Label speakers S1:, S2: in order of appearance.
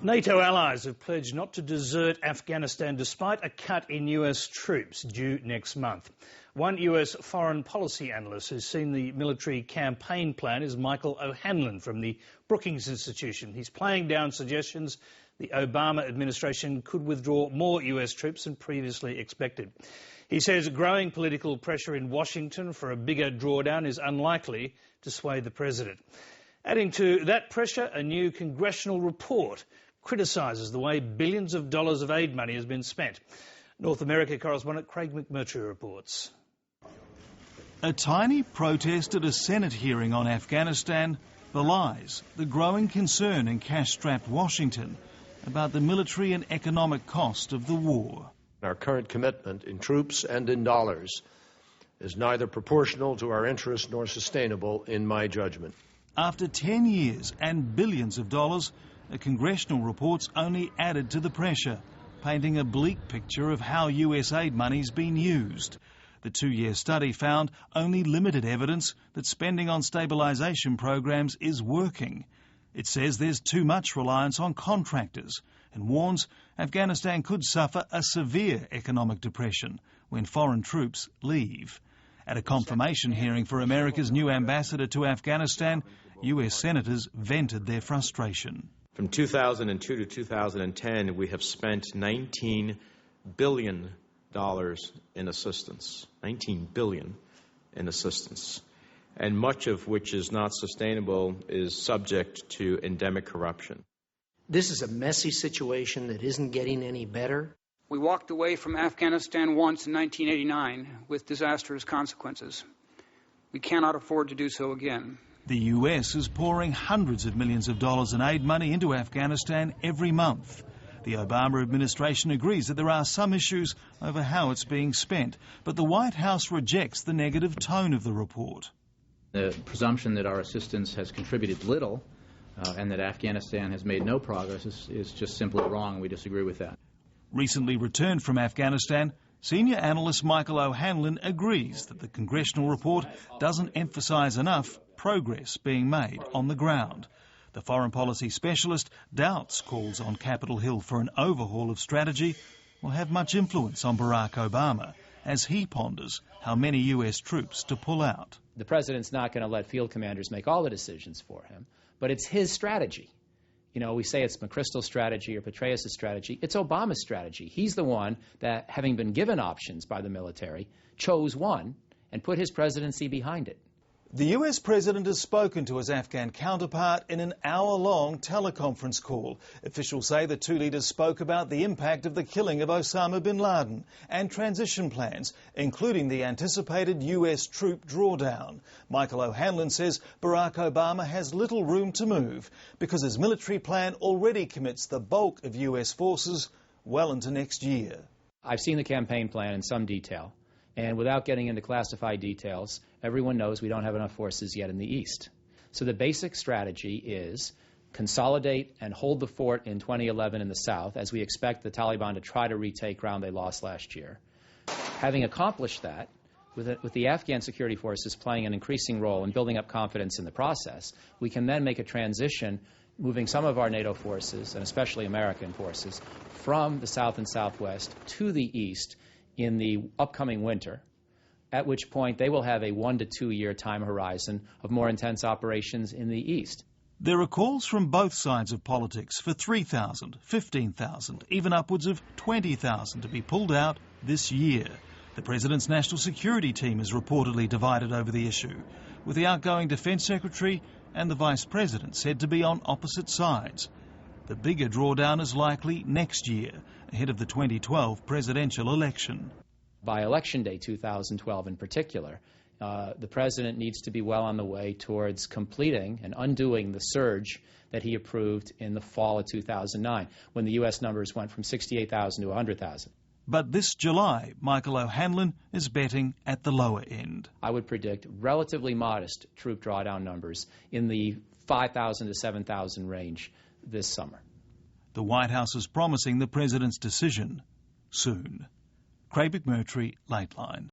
S1: NATO allies have pledged not to desert Afghanistan despite a cut in US troops due next month. One US foreign policy analyst who's seen the military campaign plan is Michael O'Hanlon from the Brookings Institution. He's playing down suggestions the Obama administration could withdraw more US troops than previously expected. He says growing political pressure in Washington for a bigger drawdown is unlikely to sway the president. Adding to that pressure, a new congressional report criticises the way billions of dollars of aid money has been spent. North America correspondent Craig McMurtry reports.
S2: A tiny protest at a Senate hearing on Afghanistan belies the growing concern in cash-strapped Washington about the military and economic cost of the war.
S3: Our current commitment in troops and in dollars is neither proportional to our interests nor sustainable in my judgment.
S2: After 10 years and billions of dollars, a congressional report's only added to the pressure, painting a bleak picture of how US aid money's been used. The two-year study found only limited evidence that spending on stabilisation programs is working. It says there's too much reliance on contractors and warns Afghanistan could suffer a severe economic depression when foreign troops leave. At a confirmation hearing for America's new ambassador to Afghanistan, US senators vented their frustration.
S4: From 2002 to 2010, we have spent $19 billion in assistance. $19 billion in assistance. And much of which is not sustainable is subject to endemic corruption.
S5: This is a messy situation that isn't getting any better.
S6: We walked away from Afghanistan once in 1989 with disastrous consequences. We cannot afford to do so again.
S2: The US is pouring hundreds of millions of dollars in aid money into Afghanistan every month. The Obama administration agrees that there are some issues over how it's being spent, but the White House rejects the negative tone of the report.
S7: The presumption that our assistance has contributed little and that Afghanistan has made no progress is just simply wrong. We disagree with that.
S2: Recently returned from Afghanistan, senior analyst Michael O'Hanlon agrees that the congressional report doesn't emphasise enough progress being made on the ground. The foreign policy specialist doubts calls on Capitol Hill for an overhaul of strategy will have much influence on Barack Obama as he ponders how many US troops to pull out.
S8: The president's not going to let field commanders make all the decisions for him, but it's his strategy. You know, we say it's McChrystal's strategy or Petraeus' strategy. It's Obama's strategy. He's the one that, having been given options by the military, chose one and put his presidency behind it.
S2: The US president has spoken to his Afghan counterpart in an hour-long teleconference call. Officials say the two leaders spoke about the impact of the killing of Osama bin Laden and transition plans, including the anticipated US troop drawdown. Michael O'Hanlon says Barack Obama has little room to move because his military plan already commits the bulk of US forces well into next year.
S8: I've seen the campaign plan in some detail. And without getting into classified details, everyone knows we don't have enough forces yet in the East. So the basic strategy is consolidate and hold the fort in 2011 in the South, as we expect the Taliban to try to retake ground they lost last year. Having accomplished that, with the Afghan security forces playing an increasing role in building up confidence in the process, we can then make a transition, moving some of our NATO forces, and especially American forces, from the South and Southwest to the East in the upcoming winter, at which point they will have a 1 to 2 year time horizon of more intense operations in the East.
S2: There are calls from both sides of politics for 3,000, 15,000, even upwards of 20,000 to be pulled out this year. The President's National Security Team is reportedly divided over the issue, with the outgoing Defence Secretary and the Vice President said to be on opposite sides. The bigger drawdown is likely next year, ahead of the 2012 presidential election.
S8: By Election Day 2012 in particular, the President needs to be well on the way towards completing and undoing the surge that he approved in the fall of 2009, when the U.S. numbers went from 68,000 to 100,000.
S2: But this July, Michael O'Hanlon is betting at the lower end.
S8: I would predict relatively modest troop drawdown numbers in the 5,000 to 7,000 range this summer.
S2: The White House is promising the President's decision soon. Craig McMurtry, Lateline.